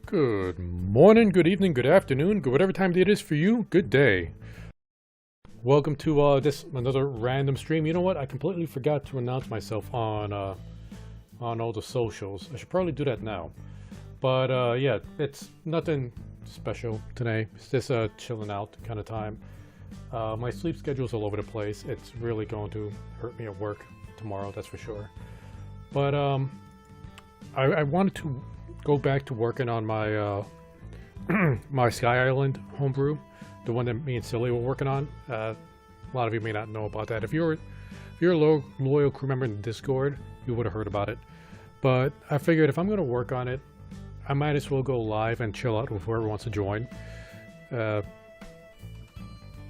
Good morning, good evening, good afternoon, good whatever time it is for you, good day. Welcome to this another random stream. You know what? I completely forgot to announce myself on all the socials. I should probably do that now. But yeah, it's nothing special today. It's just a chilling out kind of time. My sleep schedule's all over the place. It's really going to hurt me at work tomorrow, that's for sure. But I wanted to go back to working on my my Sky Island homebrew, the one that me and Silly were working on. A lot of you may not know about that. If you're a loyal crew member in the Discord, you would have heard about it. But I figured if I'm going to work on it, I might as well go live and chill out with whoever wants to join.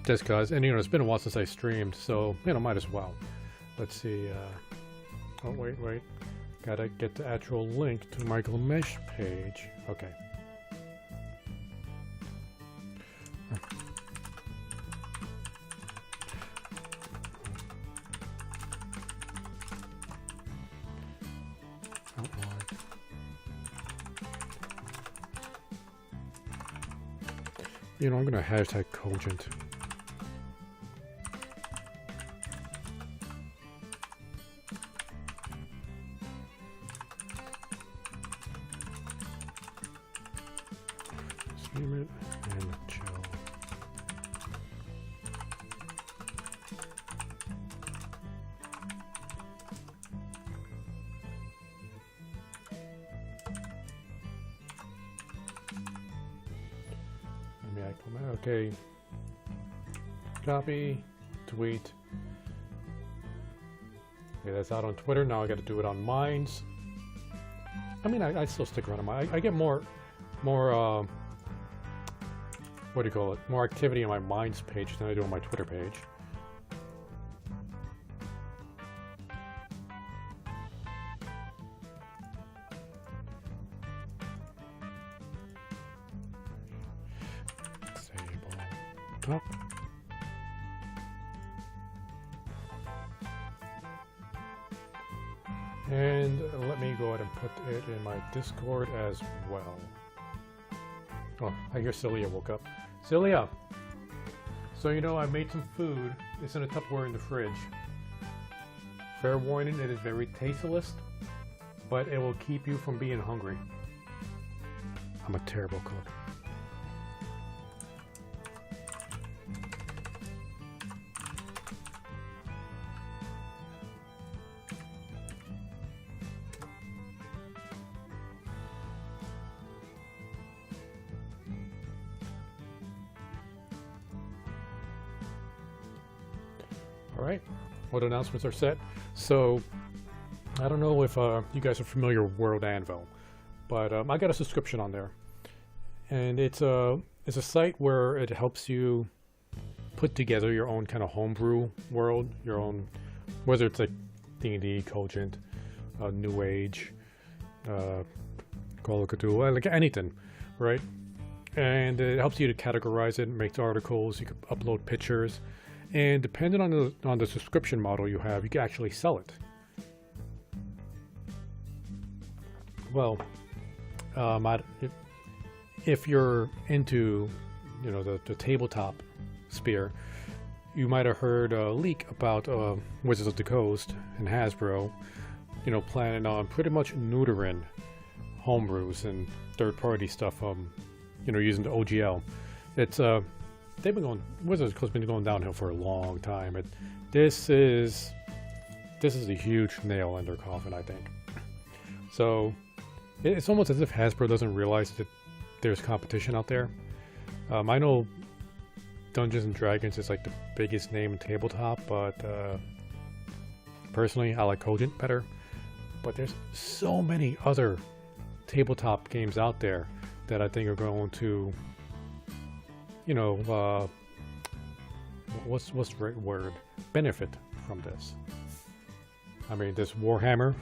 Just cause, and you know, it's been a while since I streamed, so you know, might as well. Let's see. Oh wait. Gotta get the actual link to my Gilgamesh page. Okay. You know, I'm gonna hashtag Cogent. Stream it and chill. Okay. Copy, tweet. Okay, that's out on Twitter. Now I got to do it on Minds. I mean, I still stick around on Minds. I get more, what do you call it? More activity on my Minds page than I do on my Twitter page. Tabletop. And let me go ahead and put it in my Discord as well. Oh, I hear Celia woke up. Celia! So you know, I made some food. It's in a Tupperware in the fridge. Fair warning, it is very tasteless, but it will keep you from being hungry. I'm a terrible cook. Alright, what announcements are set? So, I don't know if you guys are familiar with World Anvil, but I got a subscription on there. And it's a site where it helps you put together your own kind of homebrew world, your own, whether it's like D&D, Cogent, New Age, Call of Cthulhu, like anything, right? And it helps you to categorize it, makes articles, you can upload pictures. And depending on the subscription model you have, you can actually sell it. Well, if you're into, you know, the tabletop sphere, you might have heard a leak about Wizards of the Coast and Hasbro, you know, planning on pretty much neutering homebrews and third-party stuff, you know, using the OGL. It's they've been going, Wizards of the Coast been going downhill for a long time. This is a huge nail in their coffin, I think. So it's almost as if Hasbro doesn't realize that there's competition out there. I know Dungeons and Dragons is like the biggest name in tabletop, but personally I like Cogent better. But there's so many other tabletop games out there that I think are going to, you know, what's the right word? Benefit from this. I mean, this Warhammer,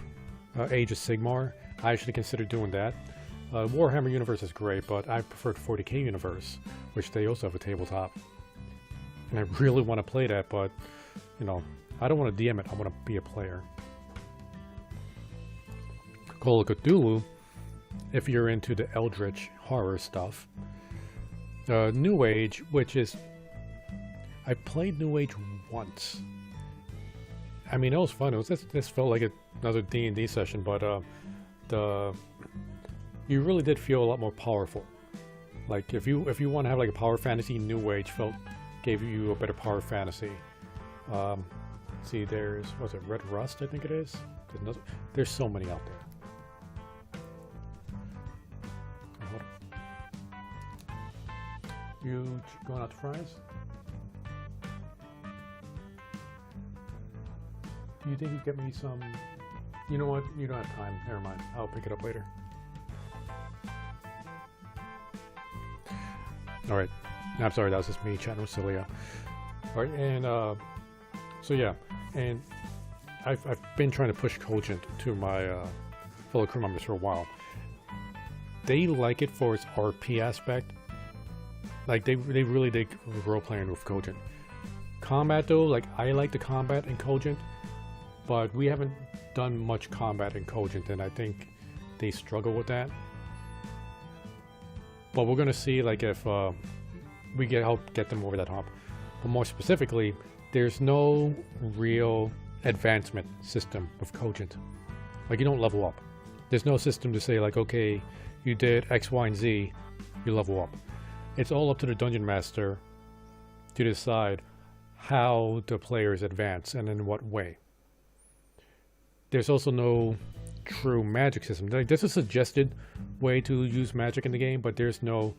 Age of Sigmar, I actually consider doing that. Warhammer universe is great, but I prefer the 40k universe, which they also have a tabletop. And I really want to play that, but, you know, I don't want to DM it, I want to be a player. Call of Cthulhu, if you're into the Eldritch horror stuff. New Age, which is, I played New Age once. I mean, it was fun. It was this felt like another D&D session, but you really did feel a lot more powerful. Like if you want to have like a power fantasy, New Age gave you a better power fantasy. See, was it Red Rust? I think it is. There's so many out there. You going out to fries? Do you think you get me some? You know what? You don't have time. Never mind. I'll pick it up later. Alright. I'm sorry, that was just me chatting with Celia. Alright, and so yeah. And I've been trying to push Cogent to my fellow crew members for a while. They like it for its RP aspect. Like, they really dig role-playing with Cogent. Combat, though, like, I like the combat in Cogent, but we haven't done much combat in Cogent, and I think they struggle with that. But we're gonna see, like, if we help get them over that hump. But more specifically, there's no real advancement system with Cogent. Like, you don't level up. There's no system to say, like, okay, you did X, Y, and Z, you level up. It's all up to the Dungeon Master to decide how the players advance and in what way. There's also no true magic system. Like, there's a suggested way to use magic in the game, but there's no,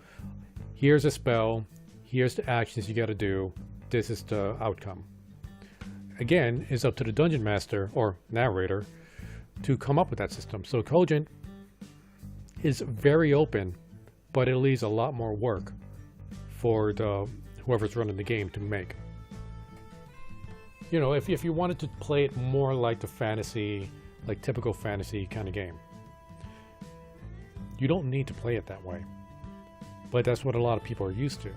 here's a spell, here's the actions you gotta do, this is the outcome. again, is up to the dungeon master or narrator to come up with that system. So Cogent is very open, but it leaves a lot more work for whoever's running the game to make. You know, if you wanted to play it more like the fantasy, like typical fantasy kind of game, you don't need to play it that way. But that's what a lot of people are used to.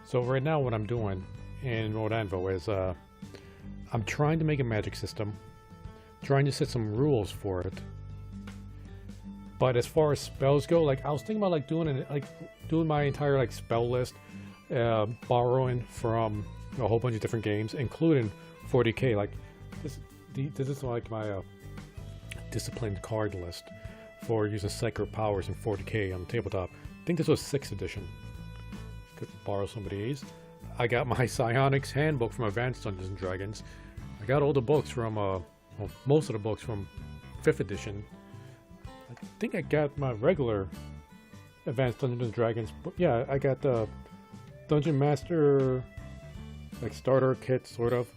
So right now what I'm doing in World Anvil is I'm trying to make a magic system, trying to set some rules for it. But as far as spells go, like I was thinking about like doing my entire like spell list, borrowing from a whole bunch of different games, including 40k. Like this is like my disciplined card list for using sacred powers in 40k on the tabletop. I think this was 6th edition. Could borrow some of these. I got my Psionics handbook from Advanced Dungeons and Dragons. I got all the books from well, most of the books from 5th edition. I think I got my regular Advanced Dungeons and Dragons, but yeah, I got the Dungeon Master like starter kit sort of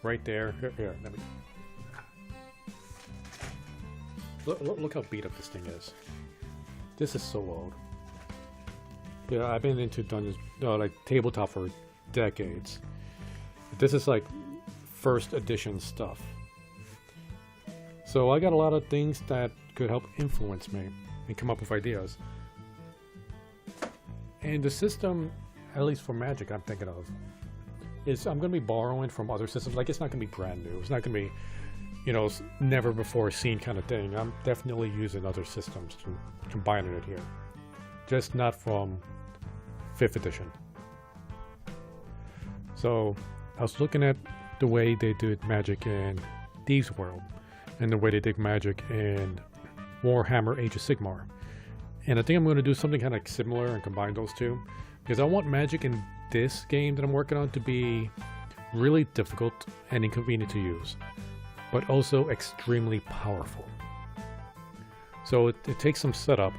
right there. Here, let me look how beat up this thing is. This is so old. Yeah, I've been into dungeons, like tabletop for decades. This is like 1st edition stuff. So I got a lot of things that could help influence me and come up with ideas. And the system, at least for Magic, I'm thinking of, is I'm going to be borrowing from other systems. Like, it's not going to be brand new. It's not going to be, you know, never before seen kind of thing. I'm definitely using other systems to combine it here. Just not from 5th edition. So I was looking at the way they did Magic in Thieves' World and the way they did Magic in Warhammer Age of Sigmar. And I think I'm going to do something kind of like similar and combine those two, because I want Magic in this game that I'm working on to be really difficult and inconvenient to use, but also extremely powerful. So it takes some setup.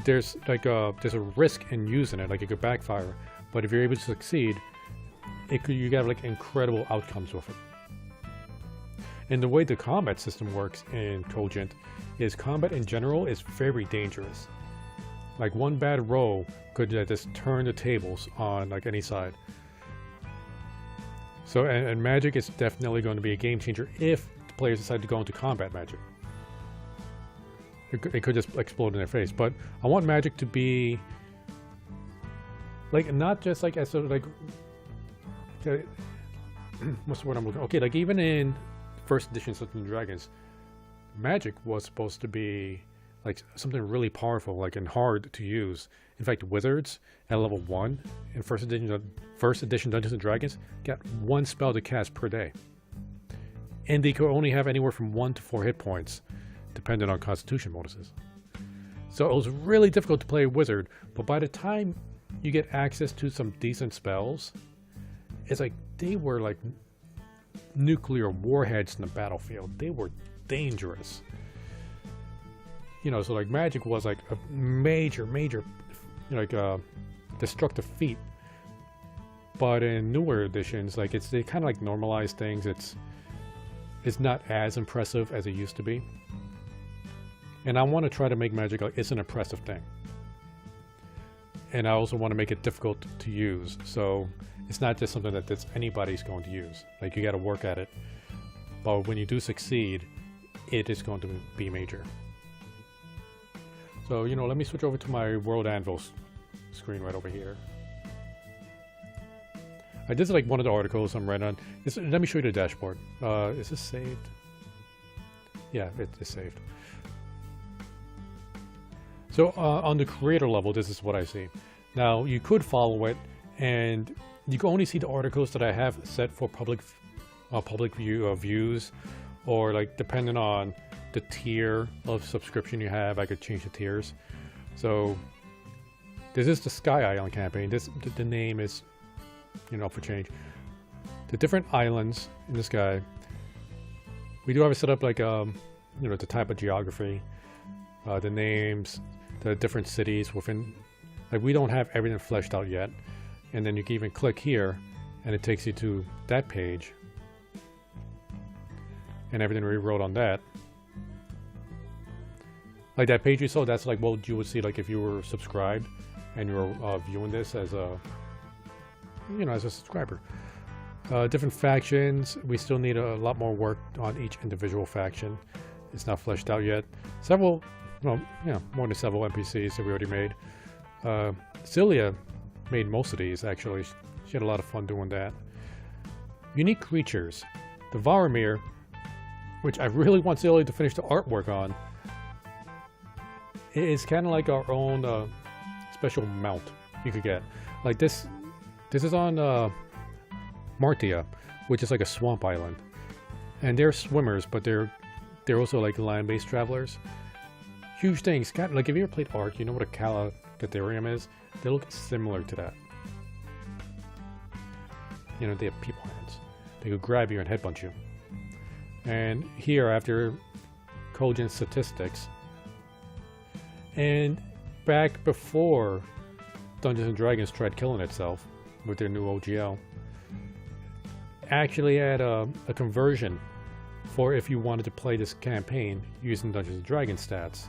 There's like there's a risk in using it, like it could backfire, but if you're able to succeed, you get like incredible outcomes with it. And the way the combat system works in Cogent is combat in general is very dangerous. Like one bad roll could just turn the tables on like any side. So and Magic is definitely going to be a game changer if the players decide to go into combat Magic. It could just explode in their face. But I want Magic to be like not just like as sort of like what's the word I'm looking? Okay, like even in 1st edition Dungeons and Dragons, Magic was supposed to be like something really powerful, like and hard to use. In fact, wizards at level 1 in 1st edition Dungeons and Dragons got 1 spell to cast per day, and they could only have anywhere from 1 to 4 hit points, depending on Constitution bonuses. So it was really difficult to play a wizard. But by the time you get access to some decent spells, it's like they were like nuclear warheads in the battlefield. They were dangerous. You know, so like Magic was like a major, you know, like destructive feat. But in newer editions, like they kind of like normalize things. It's not as impressive as it used to be. And I want to try to make Magic like it's an impressive thing. And I also want to make it difficult to use. So it's not just something that anybody's going to use. Like you got to work at it. But when you do succeed, it is going to be major. So, you know, let me switch over to my World Anvil screen right over here. This is like one of the articles I'm writing on. Let me show you the dashboard. Is this saved? Yeah, it is saved. So on the creator level, this is what I see. Now you could follow it, and you can only see the articles that I have set for public views, or like depending on the tier of subscription you have, I could change the tiers. So this is the Sky Island campaign. The name is, you know, for change. The different islands in the sky. We do have it set up like you know, the type of geography, the names, the different cities within. Like we don't have everything fleshed out yet. And then you can even click here, and it takes you to that page. and everything rewrote on that. Like that page you saw, that's like what you would see like if you were subscribed and you were viewing this as a, you know, as a subscriber. Different factions. We still need a lot more work on each individual faction. It's not fleshed out yet. Several, well, yeah, more than several NPCs that we already made. Celia made most of these, actually. She had a lot of fun doing that. Unique creatures. The Varamir, which I really want Celia to finish the artwork on. It is kind of like our own special mount you could get. Like this is on Martia, which is like a swamp island. And they're swimmers, but they're also like land-based travelers. Huge things. Like if you ever played Ark, you know what a Calacatherium is? They look similar to that. You know, they have people hands. They could grab you and headbutt you. And here, after Cogent statistics, and back before Dungeons & Dragons tried killing itself with their new OGL, actually had a conversion for if you wanted to play this campaign using Dungeons & Dragons stats.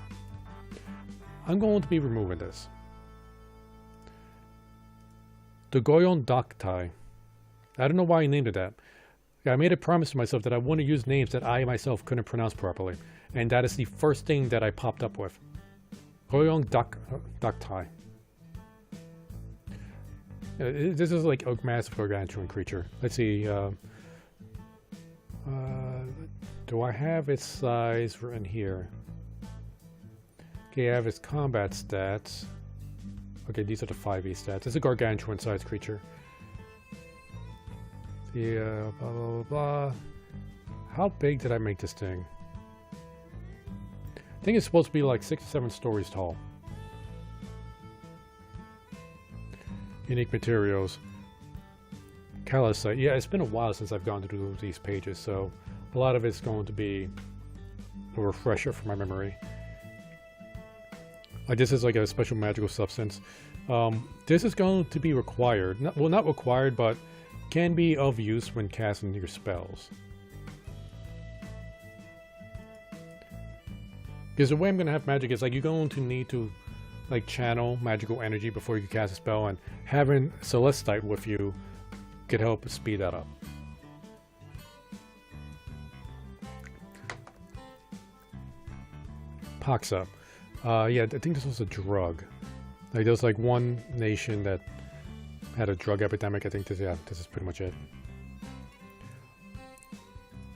I'm going to be removing this. The Goyon Doctai. I don't know why I named it that. I made a promise to myself that I wouldn't use names that I myself couldn't pronounce properly. And that is the first thing that I popped up with. Goyon Doctai. This is like a massive gargantuan creature. Let's see. Do I have its size written here? Okay, I have its combat stats. Okay, these are the 5e stats. It's a gargantuan sized creature. Yeah, blah, blah, blah, blah. How big did I make this thing? I think it's supposed to be like 6 to 7 stories tall. Unique materials. Calcite. Yeah, it's been a while since I've gone through these pages, so a lot of it's going to be a refresher for my memory. Like this is like a special magical substance. This is going to be required. Well, not required, but can be of use when casting your spells. Because the way I'm going to have magic is like you're going to need to like channel magical energy before you can cast a spell, and having Celestite with you could help speed that up. Paxa. Yeah, I think this was a drug. Like there was like one nation that had a drug epidemic. I think this is pretty much it.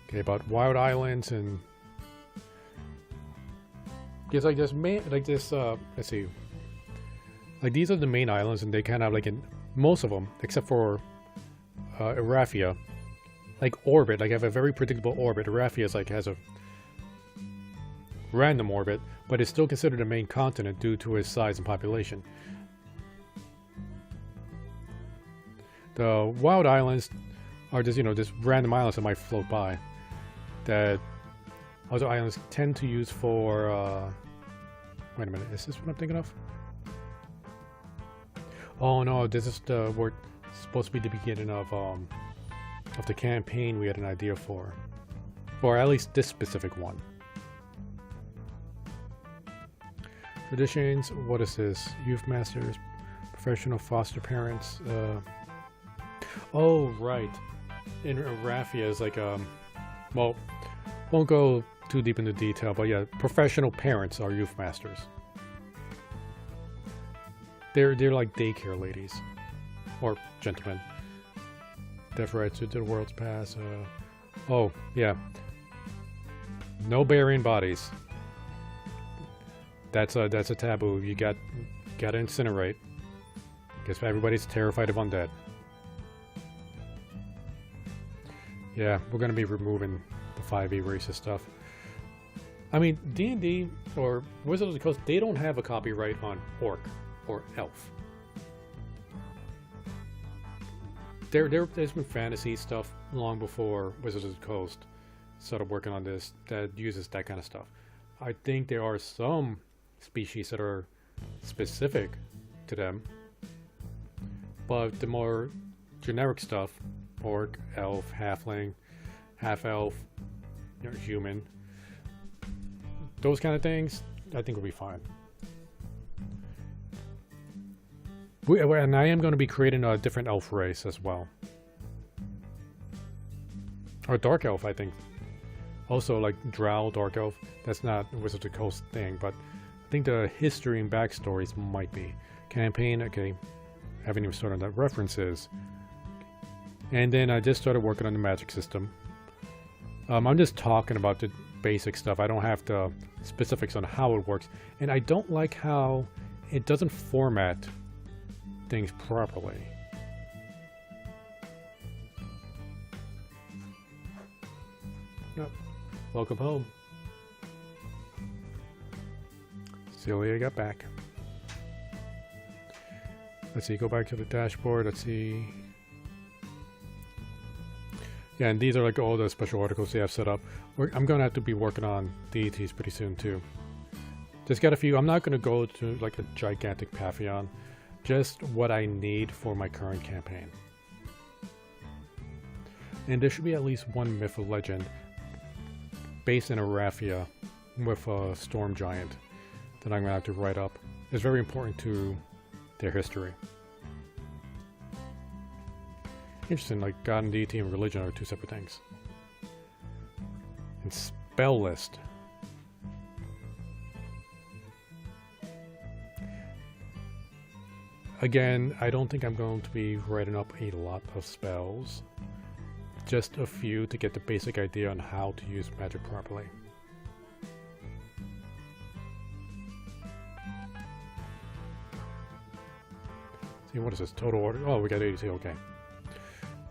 Okay, about wild islands and it's like this main, like this. Let's see. Like these are the main islands, and they kind of like in most of them, except for Erathia, like orbit. Like have a very predictable orbit. Erathia is like has a random orbit, but it's still considered a main continent due to its size and population. The wild islands are just, you know, just random islands that might float by that other islands tend to use for wait a minute, is this what I'm thinking of? Oh no, this is the word supposed to be the beginning of the campaign we had an idea for. Or at least this specific one. Traditions, what is this? Youth masters, professional foster parents. Oh, right. In Erathia is like, well, won't go too deep into detail, but yeah, professional parents are youth masters. They're like daycare ladies. Or gentlemen. Death rights to the world's past. Oh, yeah. No burying bodies. That's a taboo. You gotta incinerate. Guess everybody's terrified of undead. Yeah, we're gonna be removing the 5e racist stuff. I mean, D&D or Wizards of the Coast, they don't have a copyright on orc or elf. There's been fantasy stuff long before Wizards of the Coast started working on this that uses that kind of stuff. I think there are some species that are specific to them, but the more generic stuff, orc, elf, halfling, half elf, you know, human. Those kind of things, I think will be fine. And I am going to be creating a different elf race as well. Or dark elf, I think. Also, like drow, dark elf. That's not Wizards of the Coast thing, but I think the history and backstories might be. Campaign, okay. Haven't even started on that. References. And then I just started working on the magic system. I'm just talking about the basic stuff. I don't have the specifics on how it works. And I don't like how it doesn't format things properly. Oh, welcome home. Celia got back. Let's see, go back to the dashboard. Let's see. Yeah, and these are like all the special articles they have set up. I'm going to have to be working on deities pretty soon too. Just got a few. I'm not going to go to like a gigantic pantheon. Just what I need for my current campaign. And there should be at least one myth or legend based in Arathia with a storm giant that I'm going to have to write up. It's very important to their history. Interesting, like God and deity and religion are two separate things. And spell list. Again, I don't think I'm going to be writing up a lot of spells. Just a few to get the basic idea on how to use magic properly. See, what is this? Total order? Oh, we got 82, okay.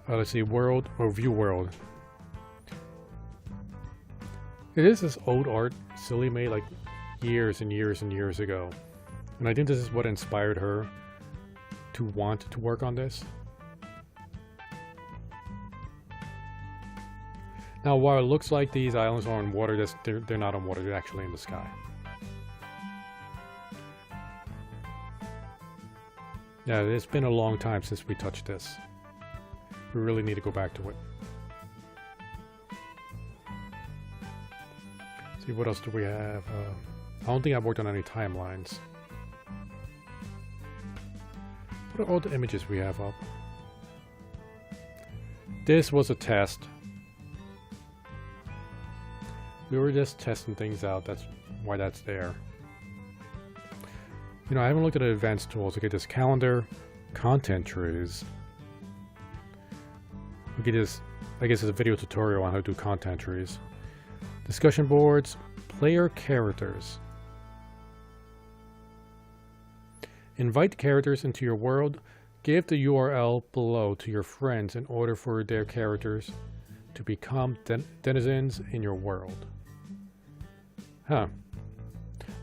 Let's see, world, or view world. It is this old art Silly made like years and years and years ago. And I think this is what inspired her to want to work on this. Now, while it looks like these islands are on water, they're not on water, they're actually in the sky. Yeah, it's been a long time since we touched this. We really need to go back to it. See, what else do we have? I don't think I've worked on any timelines. What are all the images we have up? This was a test. We were just testing things out. That's why that's there. You know, I haven't looked at the advanced tools. Okay, this calendar, content trees. We could just, I guess it's a video tutorial on how to do content trees. Discussion boards, player characters. Invite characters into your world. Give the URL below to your friends in order for their characters to become denizens in your world. Huh.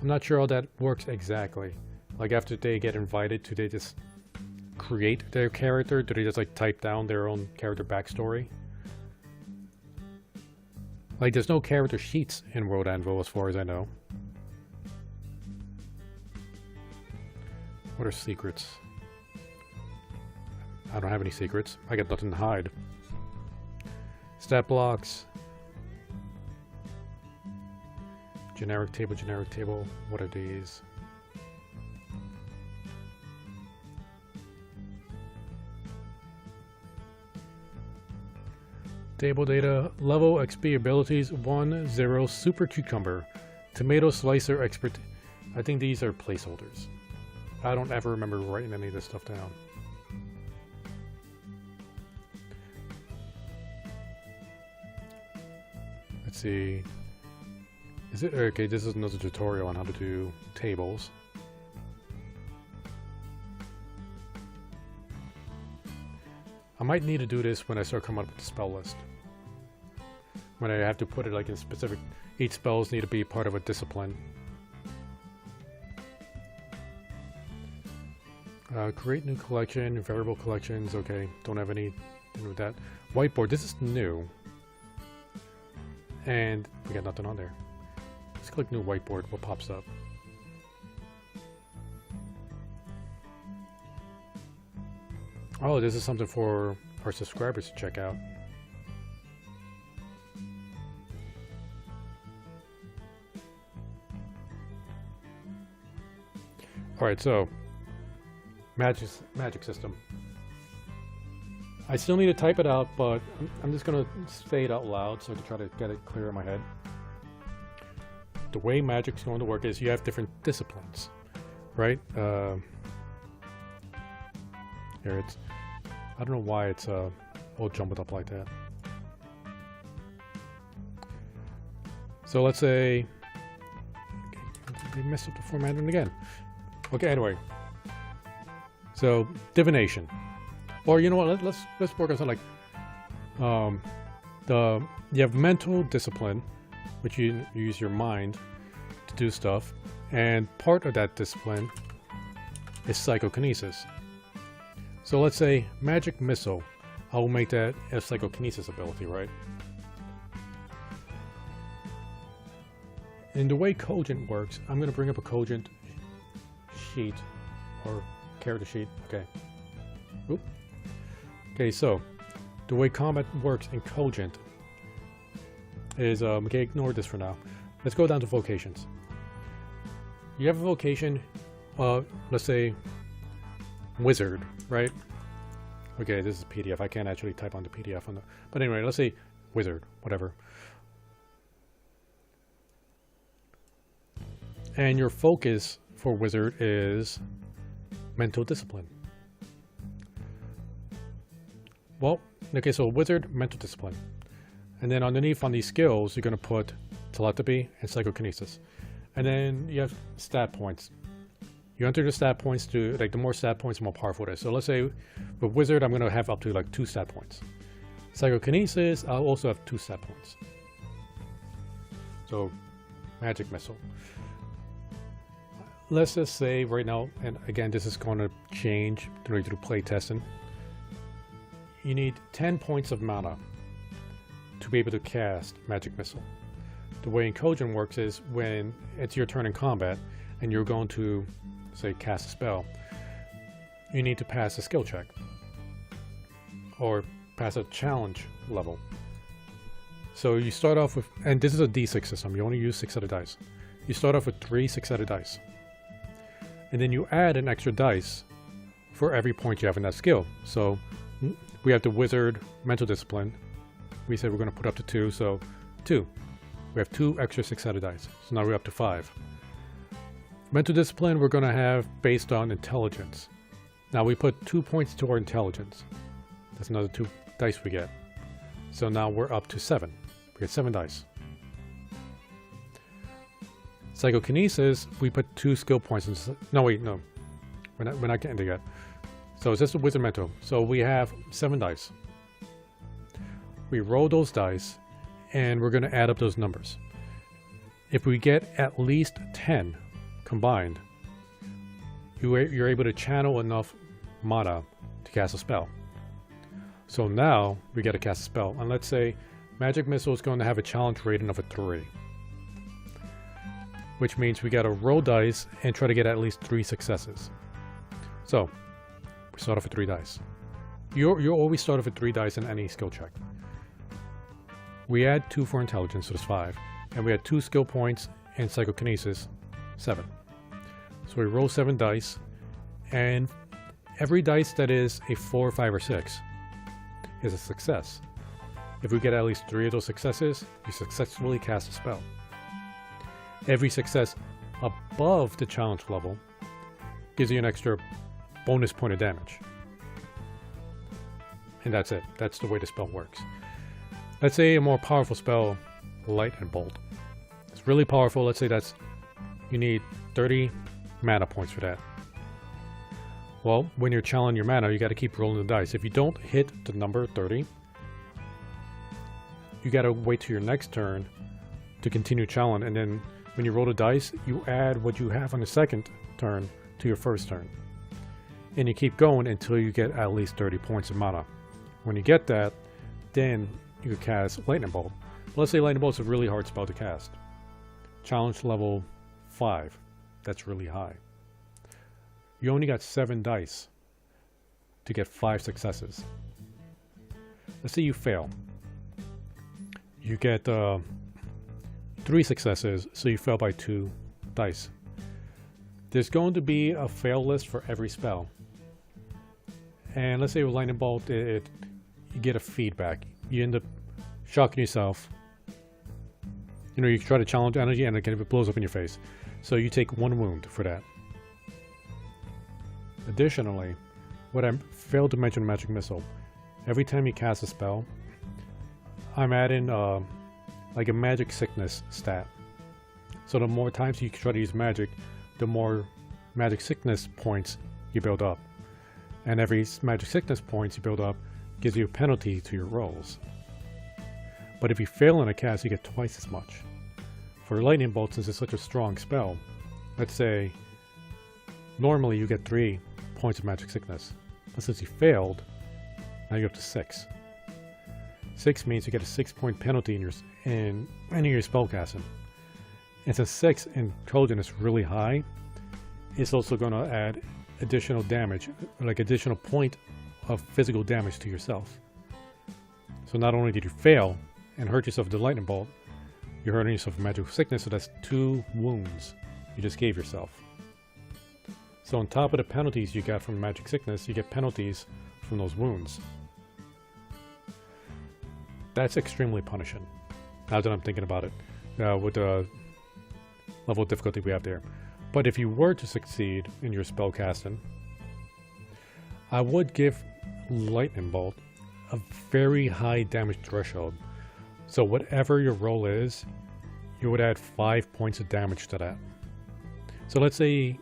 I'm not sure how that works exactly. Like after they get invited, do they just create their character? Do they just like type down their own character backstory? Like there's no character sheets in World Anvil as far as I know. What are secrets? I don't have any secrets. I got nothing to hide. Stat blocks. Generic table, generic table. What are these? Table data, level XP abilities 1, 0, super cucumber, tomato slicer expert. I think these are placeholders. I don't ever remember writing any of this stuff down. Let's see. Is it okay? This is another tutorial on how to do tables. I might need to do this when I start coming up with the spell list. When I have to put it like in specific, each spells need to be part of a discipline. Create new collection, variable collections, okay, don't have anything with that. Whiteboard, this is new. And we got nothing on there. Let's click new whiteboard, what pops up? Oh, this is something for our subscribers to check out. Alright, so magic system. I still need to type it out, but I'm just gonna say it out loud so I can try to get it clear in my head. The way magic's going to work is you have different disciplines, right? Here it's, I don't know why it's all jumbled up like that. So let's say, they messed up the formatting again. Okay, anyway. So divination, or you know what? Let's work on something like you have mental discipline, which you use your mind to do stuff, and part of that discipline is psychokinesis. So let's say magic missile. I will make that a psychokinesis ability, right? And the way Cogent works, I'm going to bring up a Cogent sheet or character sheet. Okay. Oop. Okay, so the way combat works in Cogent is, okay, ignore this for now. Let's go down to vocations. You have a vocation, let's say wizard, right? Okay, this is PDF. I can't actually type on the PDF on the, but anyway, let's say wizard, whatever. And your focus for wizard is mental discipline. Well, okay, so wizard, mental discipline. And then underneath on these skills, you're going to put telepathy and psychokinesis. And then you have stat points. You enter the stat points to, like, the more stat points, the more powerful it is. So let's say with wizard, I'm going to have up to like 2 stat points. Psychokinesis, I'll also have 2 stat points. So magic missile. Let's just say right now, and again, this is going to change through play testing. You need 10 points of mana to be able to cast magic missile. The way in Cogent works is when it's your turn in combat and you're going to, say, cast a spell, you need to pass a skill check or pass a challenge level. So you start off with, and this is a d6 system, you only use 6-sided dice. You start off with 3 6-sided dice. And then you add an extra dice for every point you have in that skill. So we have the wizard mental discipline. We said we're going to put up to 2, so 2. We have 2 extra 6-sided dice. So now we're up to 5. Mental discipline we're going to have based on intelligence. Now we put 2 points to our intelligence. That's another 2 dice we get. So now we're up to 7. We get 7 dice. Psychokinesis, we put 2 skill points in. No, wait, no. We're not getting there yet. So it's just a wizard mental. So we have 7 dice. We roll those dice, and we're going to add up those numbers. If we get at least 10 combined, you're able to channel enough mana to cast a spell. So now we get to cast a spell. And let's say Magic Missile is going to have a challenge rating of a 3. Which means we got to roll dice and try to get at least 3 successes. So we start off with 3 dice. You always start off with 3 dice in any skill check. We add 2 for intelligence, so there's 5. And we had 2 skill points in psychokinesis, 7. So we roll 7 dice, and every dice that is a 4, 5, or 6 is a success. If we get at least 3 of those successes, you successfully cast a spell. Every success above the challenge level gives you an extra bonus point of damage. And that's it. That's the way the spell works. Let's say a more powerful spell, Lightning Bolt. It's really powerful. Let's say you need 30 mana points for that. Well, when you're channeling your mana, you got to keep rolling the dice. If you don't hit the number 30, you got to wait till your next turn to continue channeling, and then when you roll the dice, you add what you have on the second turn to your first turn. And you keep going until you get at least 30 points of mana. When you get that, then you can cast Lightning Bolt. But let's say Lightning Bolt is a really hard spell to cast. Challenge level 5. That's really high. You only got 7 dice to get 5 successes. Let's say you fail. You get 3 successes, so you fail by 2 dice. there's going to be a fail list for every spell. And let's say with Lightning Bolt, you get a feedback. You end up shocking yourself. You know, you try to challenge energy and it blows up in your face. So you take 1 wound for that. Additionally, what I failed to mention Magic Missile. Every time you cast a spell, I'm adding like a Magic Sickness stat. So the more times you try to use magic, the more Magic Sickness points you build up. And every Magic Sickness points you build up gives you a penalty to your rolls. But if you fail in a cast, you get twice as much. For Lightning Bolt, since it's such a strong spell, let's say normally you get 3 points of Magic Sickness. But since you failed, now you're up to 6. 6 means you get a 6-point penalty in any of your spell casting. And since 6 in Cogent is really high, it's also going to add additional damage, like additional point of physical damage to yourself. So not only did you fail and hurt yourself with the Lightning Bolt, you're hurting yourself with Magic Sickness, so that's 2 wounds you just gave yourself. So on top of the penalties you got from Magic Sickness, you get penalties from those wounds. That's extremely punishing, now that I'm thinking about it, with the level of difficulty we have there. But if you were to succeed in your spell casting, I would give Lightning Bolt a very high damage threshold. So whatever your roll is, you would add 5 points of damage to that. So let's say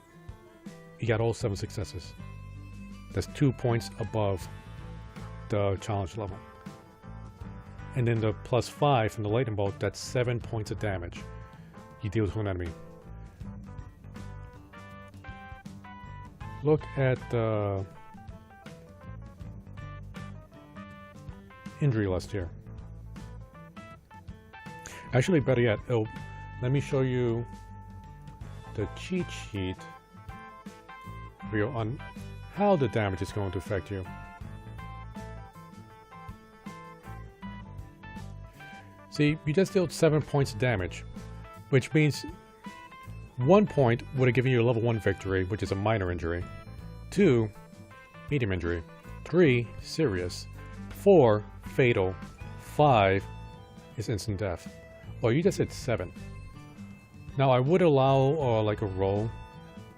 you got all 7 successes. That's 2 points above the challenge level. And then the plus 5 from the Lightning Bolt, that's 7 points of damage you deal to an enemy. Look at the injury list here. Actually, better yet, let me show you the cheat sheet for you on how the damage is going to affect you. See, you just dealt 7 points of damage, which means 1 point would have given you a level 1 victory, which is a minor injury. 2, medium injury. 3, serious. 4, fatal. 5 is instant death. Well, you just hit 7. Now, I would allow like a roll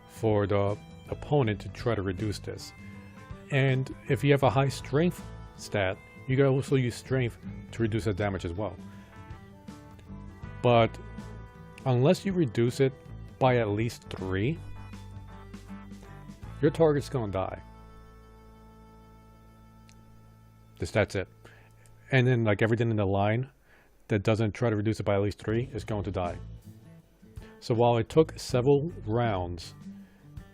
for the opponent to try to reduce this. And if you have a high strength stat, you can also use strength to reduce that damage as well. But unless you reduce it by at least 3, your target's gonna die. That's it. And then like everything in the line that doesn't try to reduce it by at least 3 is going to die. So while it took several rounds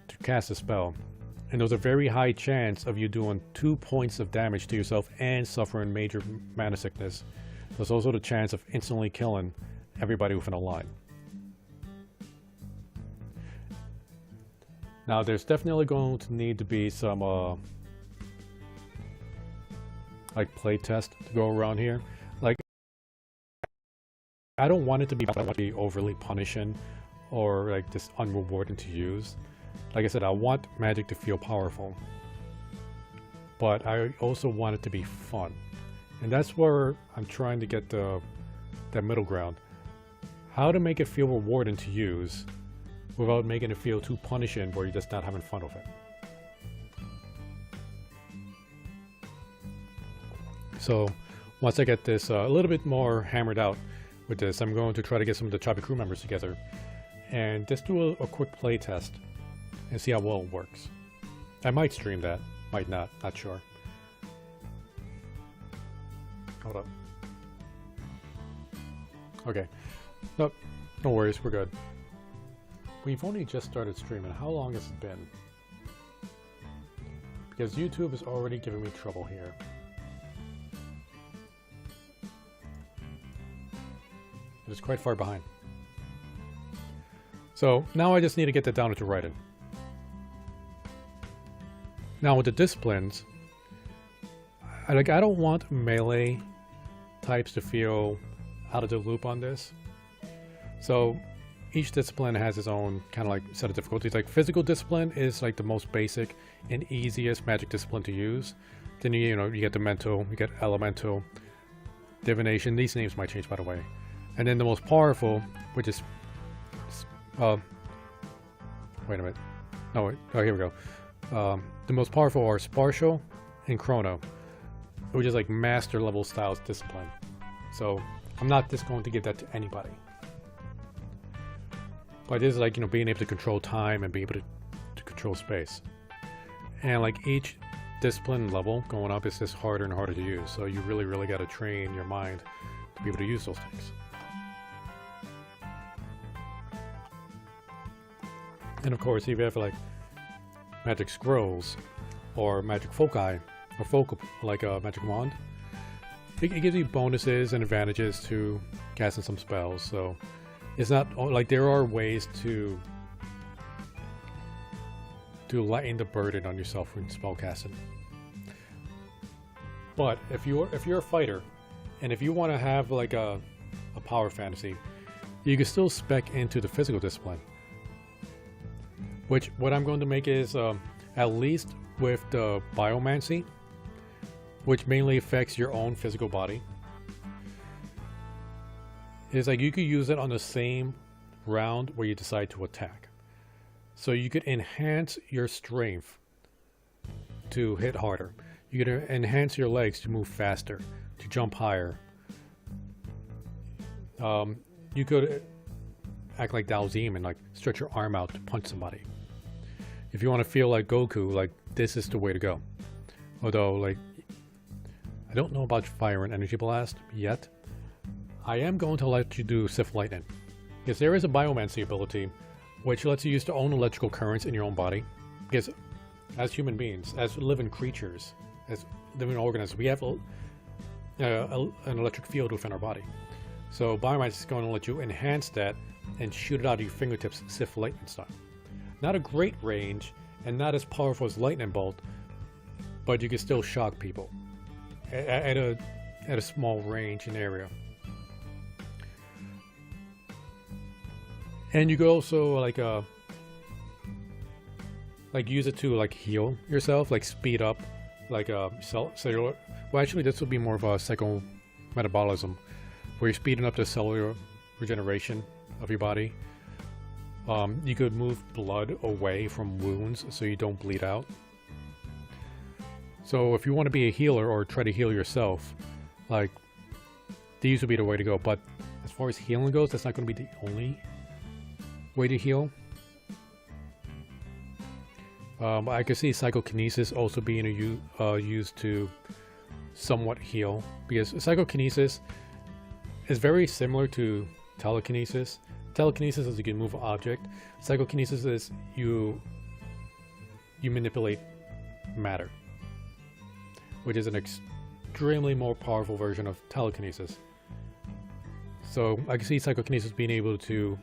to cast a spell, and there's a very high chance of you doing 2 points of damage to yourself and suffering major mana sickness, there's also the chance of instantly killing everybody within a line. Now there's definitely going to need to be some like play test to go around here. Like, I don't want it to be overly punishing or like just unrewarding to use. Like I said, I want magic to feel powerful, but I also want it to be fun, and that's where I'm trying to get that middle ground. How to make it feel rewarding to use without making it feel too punishing where you're just not having fun with it. So once I get this a little bit more hammered out with this, I'm going to try to get some of the Choppy crew members together and just do a quick play test and see how well it works. I might stream that, might not sure. Hold up. Okay. Nope, no worries, we're good. We've only just started streaming. How long has it been? Because YouTube is already giving me trouble here. It is quite far behind. So now I just need to get that down into writing. Now with the disciplines, I don't want melee types to feel out of the loop on this. So each discipline has its own kind of like set of difficulties. Like physical discipline is like the most basic and easiest magic discipline to use. Then you know, you get the mental, you get elemental, divination. These names might change, by the way. And then the most powerful, which is wait a minute. No, wait. Oh, here we go. The most powerful are Spartial and Chrono, which is like master level styles discipline. So I'm not just going to give that to anybody. But it is like, you know, being able to control time and being able to control space. And like each discipline level going up is just harder and harder to use. So you really, really got to train your mind to be able to use those things. And of course, if you have like magic scrolls or magic foci or focal, like a magic wand, it gives you bonuses and advantages to casting some spells. So it's not like there are ways to lighten the burden on yourself when spell casting. But if you're a fighter, and if you want to have like a power fantasy, you can still spec into the physical discipline. Which what I'm going to make is at least with the biomancy, which mainly affects your own physical body. Is like you could use it on the same round where you decide to attack. So you could enhance your strength to hit harder. You could enhance your legs to move faster, to jump higher. You could act like Dalzim and like stretch your arm out to punch somebody. If you want to feel like Goku, like this is the way to go. Although like I don't know about Fire and Energy Blast yet. I am going to let you do Sith Lightning, because there is a biomancy ability which lets you use your own electrical currents in your own body. Because as human beings, as living creatures, as living organisms, we have an electric field within our body. So biomancy is going to let you enhance that and shoot it out of your fingertips, Sith Lightning style. Not a great range and not as powerful as Lightning Bolt, but you can still shock people at a small range and area. And you could also like use it to like heal yourself, like speed up like cellular. Well, actually, this would be more of a cycle metabolism, where you're speeding up the cellular regeneration of your body. You could move blood away from wounds so you don't bleed out. So if you want to be a healer or try to heal yourself, like these would be the way to go. But as far as healing goes, that's not going to be the only way to heal. I could see psychokinesis also being used to somewhat heal, because psychokinesis is very similar to telekinesis. Telekinesis is you can move an object. Psychokinesis is you manipulate matter, which is an extremely more powerful version of telekinesis. So I can see psychokinesis being able to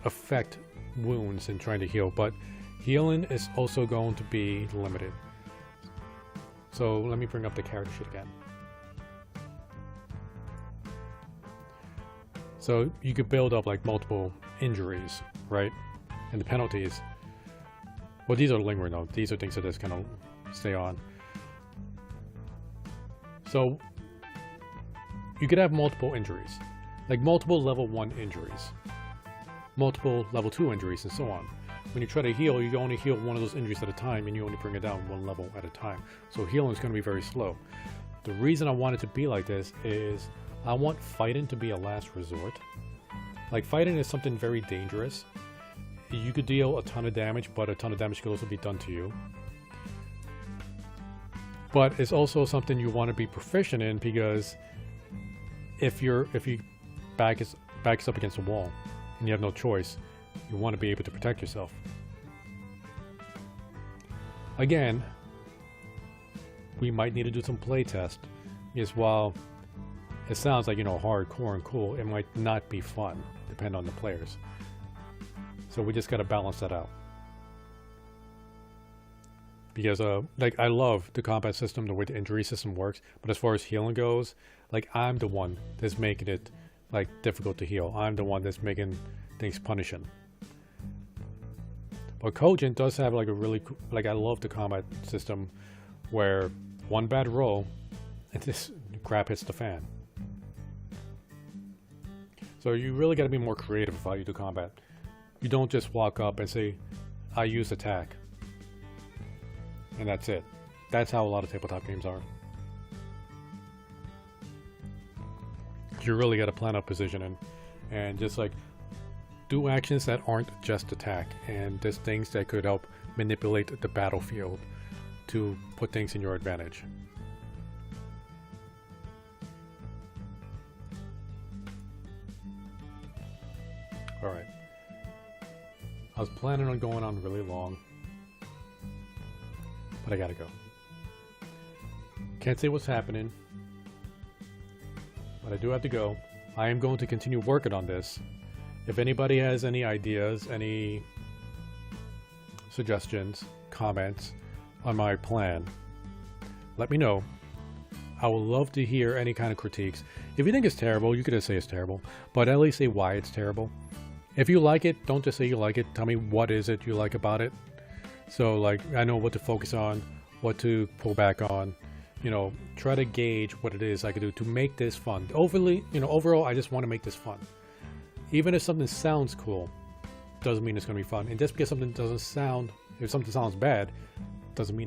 affect wounds and trying to heal, but healing is also going to be limited. So let me bring up the character sheet again. So you could build up like multiple injuries, right? And the penalties, well, these are lingering though. These are things that just kind of stay on. So you could have multiple injuries, like multiple level 1 injuries, multiple level 2 injuries, and so on. When you try to heal, you only heal one of those injuries at a time, and you only bring it down one level at a time. So healing is going to be very slow. The reason I want it to be like this is I want fighting to be a last resort. Like fighting is something very dangerous. You could deal a ton of damage, but a ton of damage could also be done to you. But it's also something you want to be proficient in, because if you back up against a wall and you have no choice, you want to be able to protect yourself. Again, we might need to do some playtest, because while it sounds like, you know, hardcore and cool, it might not be fun, depending on the players. So we just got to balance that out. Because like I love the combat system, the way the injury system works, but as far as healing goes, like I'm the one that's making it like difficult to heal. I'm the one that's making things punishing. But Cogent does have like a really like, I love the combat system where one bad roll and this crap hits the fan. So you really got to be more creative with how you do combat. You don't just walk up and say, I use attack, and that's it. That's how a lot of tabletop games are. You really got to plan out positioning and just like do actions that aren't just attack, and just things that could help manipulate the battlefield to put things in your advantage. Alright. I was planning on going on really long, but I gotta go. Can't say what's happening, but I do have to go. I am going to continue working on this. If anybody has any ideas, any suggestions, comments on my plan, let me know. I would love to hear any kind of critiques. If you think it's terrible, you could just say it's terrible, but at least say why it's terrible. If you like it, don't just say you like it. Tell me what is it you like about it. So like, I know what to focus on, what to pull back on. You know, try to gauge what it is I could do to make this fun. Overall, I just want to make this fun. Even if something sounds cool, doesn't mean it's going to be fun. And just because something doesn't sound, if something sounds bad, doesn't mean it's